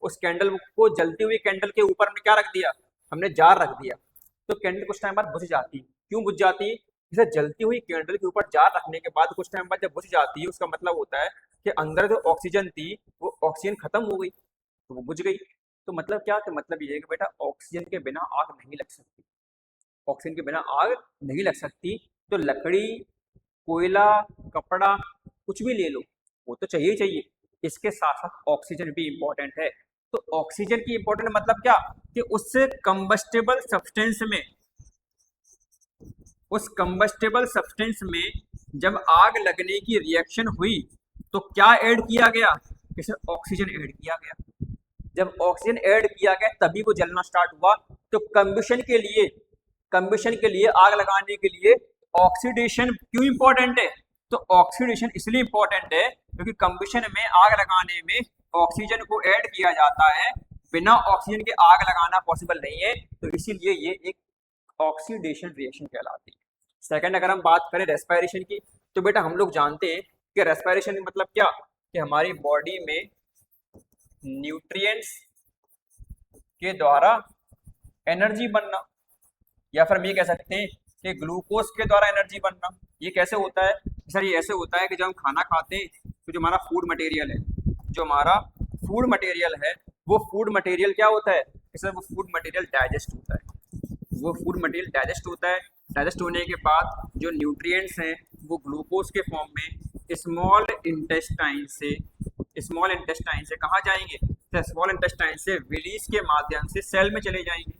उस कैंडल को, जलती हुई कैंडल के ऊपर हमने क्या रख दिया? हमने जार रख दिया। तो कैंडल कुछ टाइम बाद बुझ जाती है। क्यों बुझ जाती है? जैसे जलती हुई कैंडल के ऊपर जार रखने के बाद कुछ टाइम बाद जब बुझ जाती है, उसका मतलब होता है कि अंदर जो ऑक्सीजन थी वो ऑक्सीजन खत्म हो गई, तो वो बुझ गई। तो मतलब क्या? तो मतलब ये है कि बेटा ऑक्सीजन के बिना आग नहीं लग सकती, ऑक्सीजन के बिना आग नहीं लग सकती। तो लकड़ी, कोयला, कपड़ा, कुछ भी ले लो, वो तो चाहिए ही चाहिए। इसके साथ साथ ऑक्सीजन भी इंपॉर्टेंट है। तो ऑक्सीजन की इंपॉर्टेंट मतलब क्या? कि उस कंबस्टेबल सब्सटेंस में, उस कंबस्टेबल सब्सटेंस में जब आग लगने की रिएक्शन हुई तो क्या ऐड किया गया? इसे ऑक्सीजन ऐड किया गया। जब ऑक्सीजन ऐड किया गया तभी वो जलना स्टार्ट हुआ। तो कंबशन के लिए, कंबशन के लिए, आग लगाने के लिए ऑक्सीडेशन क्यों इंपॉर्टेंट है? तो ऑक्सीडेशन इसलिए इंपॉर्टेंट है क्योंकि कंबशन में, आग लगाने में ऑक्सीजन को ऐड किया जाता है। बिना ऑक्सीजन के आग लगाना पॉसिबल नहीं है, तो इसीलिए ये एक ऑक्सीडेशन रिएक्शन कहलाती है। सेकंड, अगर हम बात करें रेस्पायरेशन की, तो बेटा हम लोग जानते हैं कि रेस्पायरेशन मतलब क्या? कि हमारी बॉडी में न्यूट्रिएंट्स के द्वारा एनर्जी बनना, या फिर हम ये कह सकते हैं कि ग्लूकोज के द्वारा एनर्जी बनना। ये कैसे होता है सर? ये ऐसे होता है कि जब हम खाना खाते हैं तो जो हमारा फूड मटेरियल है, जो हमारा फूड मटेरियल है, वो फूड मटेरियल क्या होता है? कि सर वो फूड मटेरियल डाइजेस्ट होता है, वो फूड मटेरियल डाइजेस्ट होता है, डाइजेस्ट होने के बाद जो न्यूट्रिएंट्स हैं वो ग्लूकोज के फॉर्म में स्मॉल इंटेस्टाइन से कहाँ जाएंगे, तो स्मॉल इंटेस्टाइन से विलीज के माध्यम से सेल में चले जाएंगे।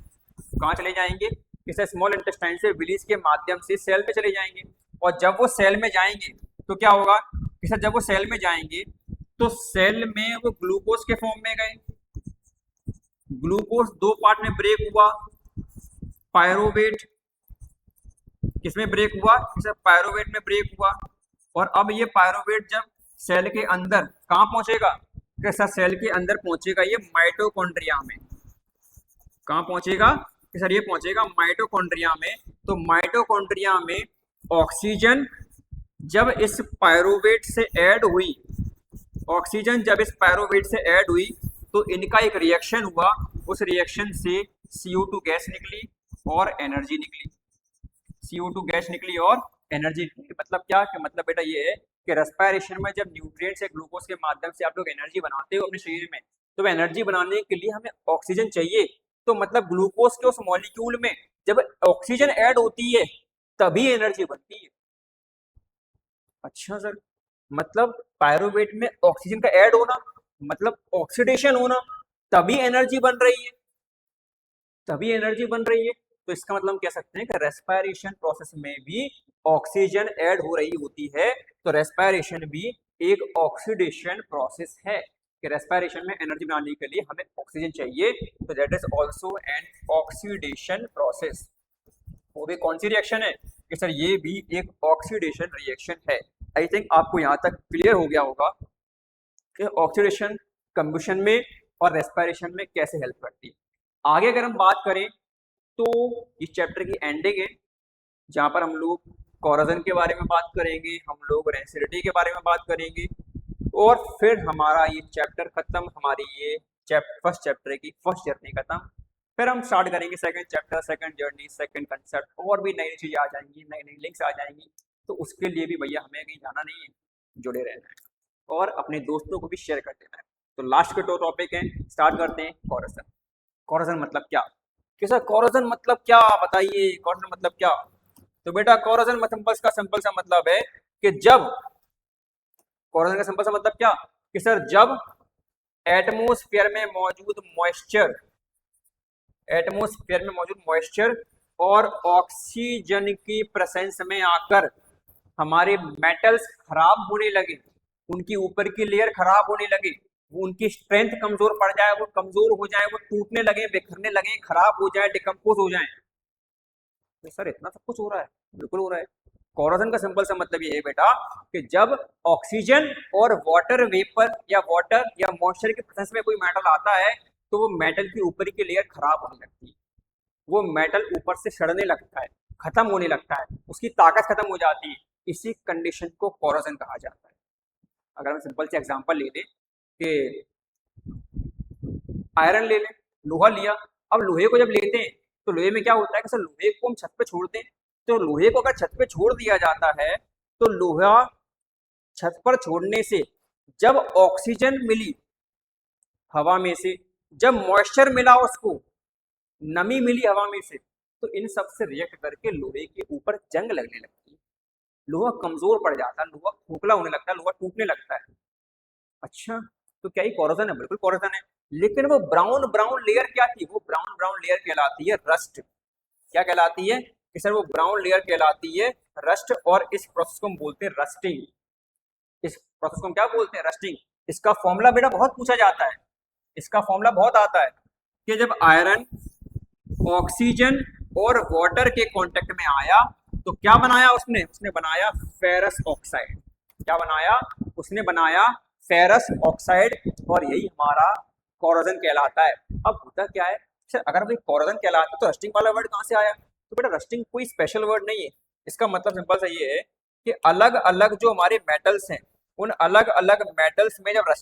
कहाँ चले जाएंगे, इसे स्मॉल इंटेस्टाइन से विलीज के माध्यम से सेल में चले जाएंगे। और जब वो सेल में जाएंगे तो क्या होगा कि सर जब वो सेल में जाएंगे तो सेल में वो ग्लूकोज के फॉर्म में गए, ग्लूकोज दो पार्ट में ब्रेक हुआ, पायरोवेट किसमें ब्रेक हुआ, सर पायरोवेट में ब्रेक हुआ। और अब ये पायरोवेट जब सेल के अंदर कहाँ पहुंचेगा, कि सर सेल के अंदर पहुंचेगा ये माइटोकॉन्ड्रिया में। कहाँ पहुंचेगा कि सर ये पहुंचेगा माइटोकॉन्ड्रिया में। तो माइटोकॉन्ड्रिया में ऑक्सीजन जब इस पायरोवेट से ऐड हुई, ऑक्सीजन जब इस पायरोवेट से ऐड हुई तो इनका एक रिएक्शन हुआ, उस रिएक्शन से CO2 गैस निकली और एनर्जी निकली, CO2 गैस निकली और एनर्जी निकली। मतलब क्या, कि मतलब बेटा ये है कि रेस्पिरेशन में जब न्यूट्रिएंट्स या ग्लूकोज के माध्यम से आप लोग एनर्जी बनाते हो अपने शरीर में, तो एनर्जी बनाने के लिए हमें ऑक्सीजन चाहिए। तो मतलब ग्लूकोज के उस मॉलिक्यूल में जब ऑक्सीजन ऐड होती है तभी एनर्जी बनती है। अच्छा सर, मतलब पायरोवेट में ऑक्सीजन का ऐड होना मतलब ऑक्सीडेशन होना, तभी एनर्जी बन रही है, तभी एनर्जी बन रही है। तो इसका मतलब हम कह सकते हैं कि रेस्पिरेशन प्रोसेस में भी ऑक्सीजन ऐड हो रही होती है। तो रेस्पिरेशन भी एक ऑक्सीडेशन प्रोसेस है कि रेस्पिरेशन में एनर्जी बनाने के लिए हमें ऑक्सीजन चाहिए, तो that is also an oxidation process. वो भी कौन सी रिएक्शन है कि सर ये भी एक ऑक्सीडेशन रिएक्शन है। आई थिंक आपको यहाँ तक क्लियर हो गया होगा कि ऑक्सीडेशन कंबशन में और रेस्पिरेशन में कैसे हेल्प करती है। आगे अगर हम बात करें तो इस चैप्टर की एंडिंग है जहाँ पर हम लोग कोरोजन के बारे में बात करेंगे, हम लोग रेंसिडिटी के बारे में बात करेंगे और फिर हमारा ये चैप्टर खत्म, हमारी ये फर्स्ट चैप्टर की फर्स्ट जर्नी खत्म। फिर हम स्टार्ट करेंगे second chapter, second journey, second concept, और भी नई चीज़ें आ जाएंगी, नई नई लिंक्स आ जाएंगी। तो उसके लिए भी भैया हमें कहीं जाना नहीं है, जुड़े रहना है और अपने दोस्तों को भी शेयर कर देना है। तो लास्ट के 2 टॉपिक हैं, स्टार्ट करते हैं कोरोजन। कोरोजन मतलब क्या, कि सर कोरोजन मतलब क्या बताइए, कोरोजन मतलब क्या। तो बेटा कोरोजन का सिंपल सा मतलब है कि जब, कोरोजन का सिंपल सा मतलब क्या कि सर जब एटमॉस्फेयर में मौजूद मॉइस्चर और ऑक्सीजन की प्रेजेंस में आकर हमारे मेटल्स खराब होने लगे, उनकी ऊपर की लेयर खराब होने लगे, वो उनकी स्ट्रेंथ कमजोर पड़ जाए, वो कमजोर हो जाए, वो टूटने लगे, बिखरने लगे, खराब हो जाए, डिकम्पोज हो जाए। तो सर इतना सब कुछ हो रहा है, बिल्कुल हो रहा है। कोरोजन का सिंपल सा मतलब ये है बेटा कि जब ऑक्सीजन और वाटर वेपर या वाटर या मॉइस्चर के प्रेजेंस में कोई मेटल आता है तो वो मेटल की ऊपर की लेयर खराब होने लगती है, वो मेटल ऊपर से सड़ने लगता है, खत्म होने लगता है, उसकी ताकत खत्म हो जाती है। इसी कंडीशन को कोरोजन कहा जाता है। अगर हम सिंपल से एग्जांपल ले लें कि आयरन ले लें, लोहा लिया, अब लोहे को जब लेते हैं तो लोहे में क्या होता है कि सर लोहे को हम छत पे छोड़ते हैं, तो लोहे को अगर छत पे छोड़ दिया जाता है तो लोहा छत पर छोड़ने से जब ऑक्सीजन मिली हवा में से, जब मॉइस्चर मिला, उसको नमी मिली हवा में से, तो इन सब से रिएक्ट करके लोहे के ऊपर जंग लगने लगती है, लोहा कमजोर पड़ जाता है, लोहा खोखला होने लगता है, लोहा टूटने लगता है। अच्छा, तो क्या ये कोरोजन है? बिल्कुल कोरोजन है। लेकिन वो ब्राउन ब्राउन लेयर क्या थी, वो ब्राउन ब्राउन लेयर कहलाती है रस्ट। क्या कहलाती है कि सर वो ब्राउन लेयर कहलाती है रस्ट, और इस प्रोसेस को हम बोलते हैं रस्टिंग। इस प्रोसेस को हम क्या बोलते हैं? रस्टिंग। इसका फॉर्मूला बेटा बहुत पूछा जाता है, इसका फॉर्मूला बहुत आता है कि जब आयरन ऑक्सीजन और वाटर के कांटेक्ट में आया तो क्या बनाया उसने? उसने बनाया फेरस ऑक्साइड। क्या बनाया? उसने बनाया फेरस ऑक्साइड, और यही हमारा कोरोजन कहलाता है। अब होता क्या है सर, अगर भाई कोरोजन कहलाता है तो रस्टिंग वाला वर्ड कहाँ से आया? तो बेटा रस्टिंग कोई स्पेशल वर्ड नहीं है, इसका मतलब सिंपल सा ये है कि अलग अलग जो हमारे मेटल्स हैं, उन अलग अलग मेटल्स में जब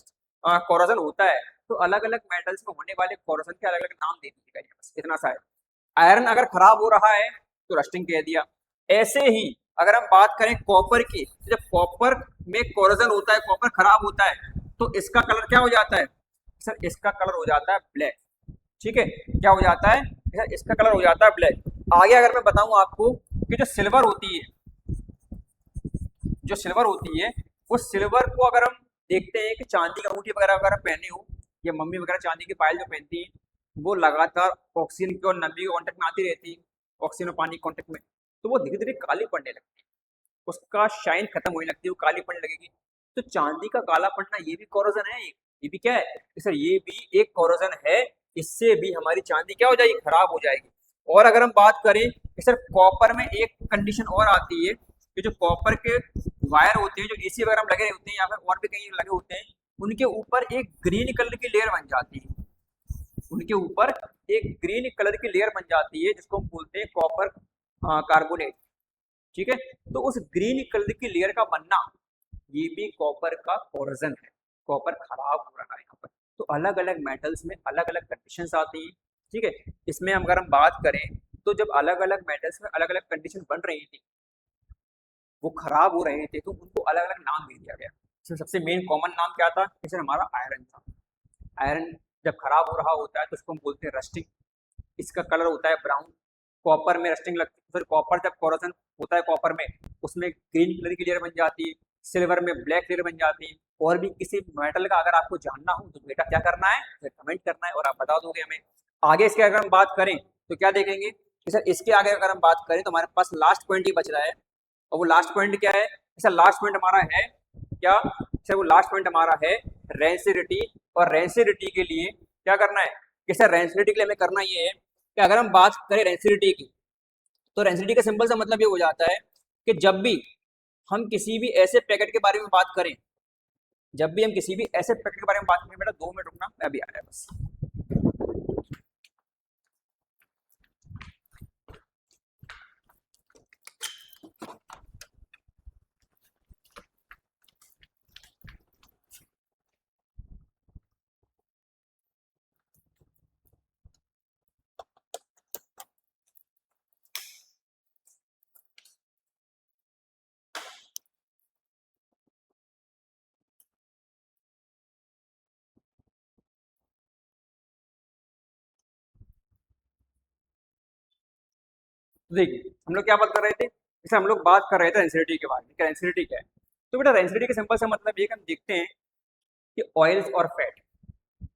कोरोजन होता है तो अलग अलग मेटल्स में होने वाले कोरोजन के अलग अलग नाम दे दीजिएगा, बस इतना सा है। आयरन अगर खराब हो रहा है तो रस्टिंग कह दिया। ऐसे ही अगर हम बात करें कॉपर की, जब कॉपर में कोरोजन होता है, कॉपर खराब होता है, तो इसका कलर क्या हो जाता है सर? इसका कलर हो जाता है ब्लैक। ठीक है, क्या हो जाता है सर, इसका कलर हो जाता है ब्लैक। आगे अगर मैं बताऊं आपको कि जो सिल्वर होती है वो सिल्वर को अगर हम देखते हैं कि चांदी की अंगूठी वगैरह वगैरह पहने हो, या मम्मी वगैरह चांदी की पायल जो पहनती है, वो लगातार ऑक्सीजन की और नमी के कॉन्टेक्ट में आती रहती है, ऑक्सीजन और पानी के कॉन्टेक्ट में, तो वो धीरे धीरे काली पड़ने लगती है, उसका शाइन खत्म होने लगती है, वो काली पड़ने लगेगी। तो चांदी का काला पड़ना ये भी कोरोजन है, ये भी क्या है सर, ये भी एक कोरोजन है। इससे भी हमारी चांदी क्या हो जाएगी, खराब हो जाएगी। और अगर हम बात करें कि सर कॉपर में एक कंडीशन और आती है कि जो कॉपर के वायर होते हैं, जो एसी वगैरह में लगे होते हैं या फिर और भी कहीं लगे होते हैं, उनके ऊपर एक ग्रीन कलर की लेयर बन जाती है, उनके ऊपर एक ग्रीन कलर की लेयर बन जाती है जिसको हम बोलते हैं कॉपर कार्बोनेट। ठीक है, तो उस ग्रीन कलर की लेयर का बनना ये भी कॉपर का कोरोजन है, कॉपर खराब हो रहा है यहाँ पर। तो अलग अलग मेटल्स में अलग अलग कंडीशंस आती हैं। ठीक है, इसमें अगर हम बात करें तो जब अलग अलग मेटल्स में अलग अलग कंडीशन बन रही थी, वो खराब हो रहे थे, तो उनको अलग अलग नाम दे दिया गया। इसमें सबसे मेन कॉमन नाम क्या था, जैसे हमारा आयरन था। आयरन जब खराब हो रहा होता है तो उसको हम बोलते हैं रस्टिंग, इसका कलर होता है ब्राउन। कॉपर में रस्टिंग लगती है, फिर कॉपर जब कोरोजन होता है कॉपर में, उसमें ग्रीन कलर की लेयर बन जाती है, सिल्वर में ब्लैक लेयर बन जाती है। और भी किसी मेटल का अगर आपको जानना हो तो बेटा क्या करना है, फिर कमेंट करना है और आप बता दोगे हमें। आगे इसके अगर हम बात करें तो क्या देखेंगे कि सर इसके आगे अगर हम बात करें तो हमारे पास लास्ट पॉइंट ही बच रहा है, और वो लास्ट पॉइंट क्या है सर, लास्ट पॉइंट हमारा है क्या सर, वो लास्ट पॉइंट हमारा है रेंसिडिटी। और रेंसिडिटी के लिए क्या करना है कि सर, रेंसिडिटी के लिए हमें करना ये है कि अगर हम बात करें रेंसिडिटी की, तो रेंसिडिटी का सिंपल सा मतलब ये हो जाता है कि जब भी हम किसी भी ऐसे पैकेट के बारे में बात करें, जब भी हम किसी भी ऐसे पैकेट के बारे में बात करें, बेटा 2 मिनट रुकना, मैं अभी आ रहा है बस। तो देखिए हम लोग क्या बात कर रहे थे, जैसे हम लोग बात कर रहे थे रेंसिडिटी के बारे में, रेंसिडिटी क्या है। तो बेटा रेंसिडिटी का सिंपल सा मतलब ये कि हम देखते हैं कि ऑयल्स और फैट,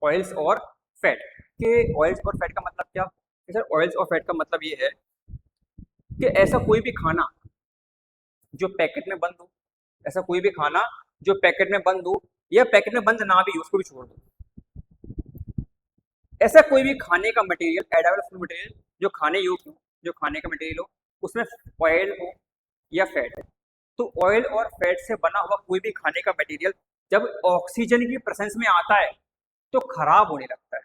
ऑयल्स और फैट के, ऑयल्स और फैट का मतलब क्या है सर, ऑयल्स और फैट का मतलब ये है कि ऐसा कोई भी खाना जो पैकेट में बंद हो, ऐसा कोई भी खाना जो पैकेट में बंद हो या पैकेट में बंद ना भी हो, उसको भी छोड़ दो, ऐसा कोई भी खाने का मटेरियल, एडाबल फूड मटेरियल जो खाने योग्य हो, जो खाने का मटेरियल हो, उसमें ऑयल हो या फैट हो, तो ऑयल और फैट से बना हुआ कोई भी खाने का मटेरियल जब ऑक्सीजन की प्रेजेंस में आता है तो खराब होने लगता है,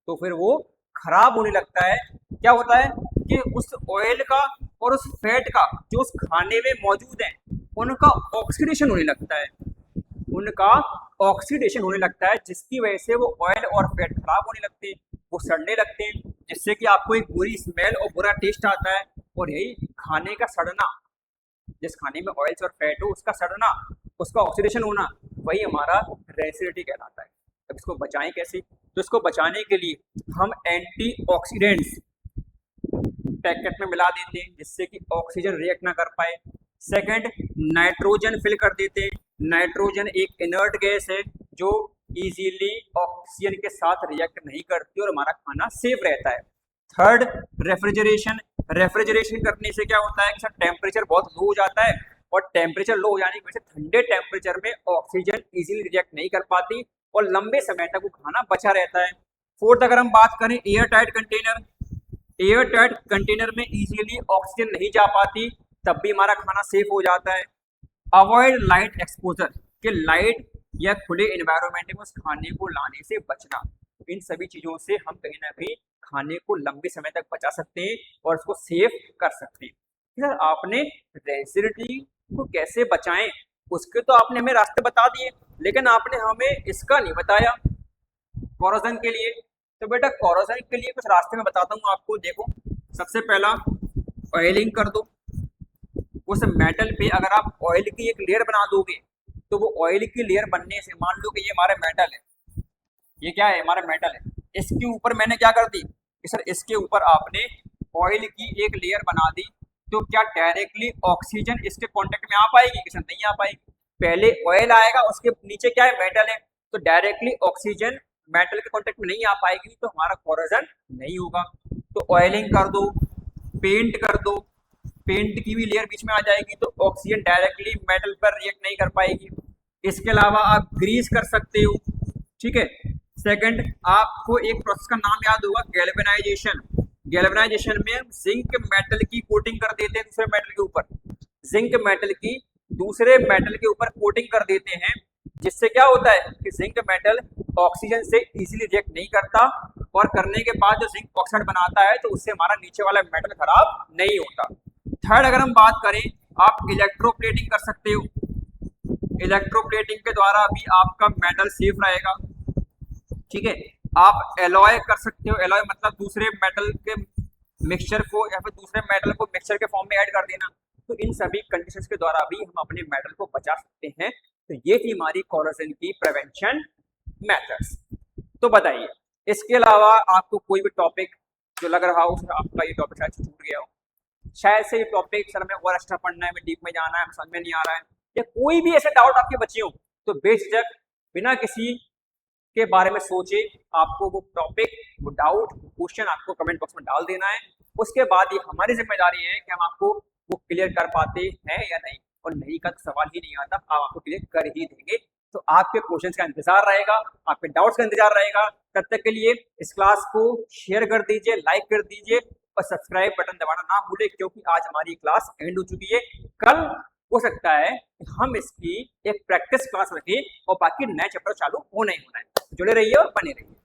तो फिर वो खराब होने लगता है। क्या होता है कि उस ऑयल का और उस फैट का जो उस खाने में मौजूद है, उनका ऑक्सीडेशन होने लगता है, उनका ऑक्सीडेशन होने लगता है, जिसकी वजह से वो ऑयल और फैट खराब होने लगते हैं, वो सड़ने लगते हैं, जिससे कि आपको एक बुरी स्मेल और बुरा टेस्ट आता है। और यही खाने का सड़ना, जिस खाने में ऑयल्स और फैट हो उसका सड़ना, उसका ऑक्सीडेशन होना, वही हमारा रेसिडिटी कहलाता है। अब इसको बचाएं कैसे, तो इसको बचाने के लिए हम एंटीऑक्सीडेंट्स पैकेट में मिला देते हैं जिससे कि ऑक्सीजन रिएक्ट ना कर पाए। सेकंड, नाइट्रोजन फिल कर देते हैं। नाइट्रोजन एक इनर्ट गैस है जो इजीली ऑक्सीजन के साथ रिएक्ट नहीं करती और हमारा खाना सेफ रहता है। Third, refrigeration. रेफ्रिजरेशन करने से क्या होता है कि सर टेम्परेचर बहुत लो हो जाता है, और टेम्परेचर लो हो जाने की वजह से ठंडे टेम्परेचर में ऑक्सीजन इजीली रिएक्ट नहीं कर पाती और लंबे समय तक वो खाना बचा रहता है। फोर्थ, अगर हम बात करें air tight container, air tight container में इजीली ऑक्सीजन नहीं जा पाती, तब भी हमारा खाना सेफ हो जाता है। अवॉइड लाइट एक्सपोजर, कि लाइट या खुले एनवायरनमेंट में उस खाने को लाने से बचना। इन सभी चीजों से हम कहीं ना कहीं खाने को लंबे समय तक बचा सकते हैं और उसको सेफ कर सकते हैं। सर आपने रेसिडिटी को कैसे बचाएं, उसके तो आपने हमें रास्ते बता दिए, लेकिन आपने हमें इसका नहीं बताया कोरोजन के लिए। तो बेटा कोरोजन के लिए कुछ रास्ते में बताता हूँ आपको। देखो, सबसे पहला ऑयलिंग कर दो। उस मेटल पे अगर आप ऑयल की एक लेयर बना दोगे तो वो ऑयल की लेयर बनने से, मान लो कि ये हमारा मेटल है, ये क्या है, हमारा मेटल है, इसके ऊपर मैंने क्या कर दी कि सर इसके ऊपर आपने ऑयल की एक लेयर बना दी, तो क्या डायरेक्टली ऑक्सीजन इसके कांटेक्ट में आ पाएगी कि सर नहीं आ पाएगी। पहले ऑयल आएगा, उसके नीचे क्या है मेटल है, तो डायरेक्टली ऑक्सीजन मेटल के कांटेक्ट में नहीं आ पाएगी, तो हमारा कोरोजन नहीं होगा। तो ऑयलिंग कर दो, पेंट कर दो, पेंट की भी लेयर बीच में आ जाएगी, तो ऑक्सीजन डायरेक्टली मेटल पर रिएक्ट नहीं कर पाएगी। इसके अलावा आप ग्रीस कर सकते हो, ठीक है। सेकंड, आपको एक प्रोसेस का नाम याद होगा, गैल्वेनाइजेशन। गैल्वेनाइजेशन में हम जिंक मेटल की कोटिंग कर देते हैं दूसरे मेटल के ऊपर, जिंक मेटल की दूसरे मेटल के ऊपर कोटिंग कर देते हैं, जिससे क्या होता है कि जिंक मेटल ऑक्सीजन से इजीली रिएक्ट नहीं करता, और करने के बाद जो जिंक ऑक्साइड बनाता है तो उससे हमारा नीचे वाला मेटल खराब नहीं होता। थर्ड, अगर हम बात करें, आप इलेक्ट्रोप्लेटिंग कर सकते हो। इलेक्ट्रोप्लेटिंग के द्वारा भी आपका मेटल सेफ रहेगा, ठीक है। आप एलॉय कर सकते हो, एलॉय मतलब दूसरे मेटल के मिक्सचर को या फिर दूसरे मेटल को मिक्सचर के फॉर्म में ऐड कर देना। तो इन सभी कंडीशंस के द्वारा भी हम अपने मेटल को बचा सकते हैं। तो ये थी हमारी कोरोजन की प्रिवेंशन मेथड्स। तो बताइए, इसके अलावा आपको कोई भी टॉपिक जो लग रहा हो, आपका ये टॉपिक शायद छूट गया हो, शायद से ये टॉपिक सर में और एक्स्ट्रा पढ़ना है, मैं डीप में जाना है, समझ में नहीं आ रहा है, या कोई भी ऐसे डाउट आपके बचे हो, तो बेझिझक बिना किसी के बारे में सोचे आपको वो टॉपिक, वो डाउट, वो क्वेश्चन आपको कमेंट बॉक्स में डाल देना है। उसके बाद ये हमारी जिम्मेदारी है कि हम आपको वो क्लियर कर पाते हैं या नहीं, और नहीं का तो सवाल ही नहीं आता, आप आपको क्लियर कर ही देंगे। तो आपके क्वेश्चंस का इंतजार रहेगा, आपके डाउट्स का इंतजार रहेगा। तब तक के लिए इस क्लास को शेयर कर दीजिए, लाइक कर दीजिए, और सब्सक्राइब बटन दबाना ना भूले, क्योंकि आज हमारी क्लास एंड हो चुकी है। कल हो सकता है कि हम इसकी एक प्रैक्टिस क्लास रखें और बाकी नए चैप्टर चालू होना ही होना है। जुड़े रहिए और बने रहिए।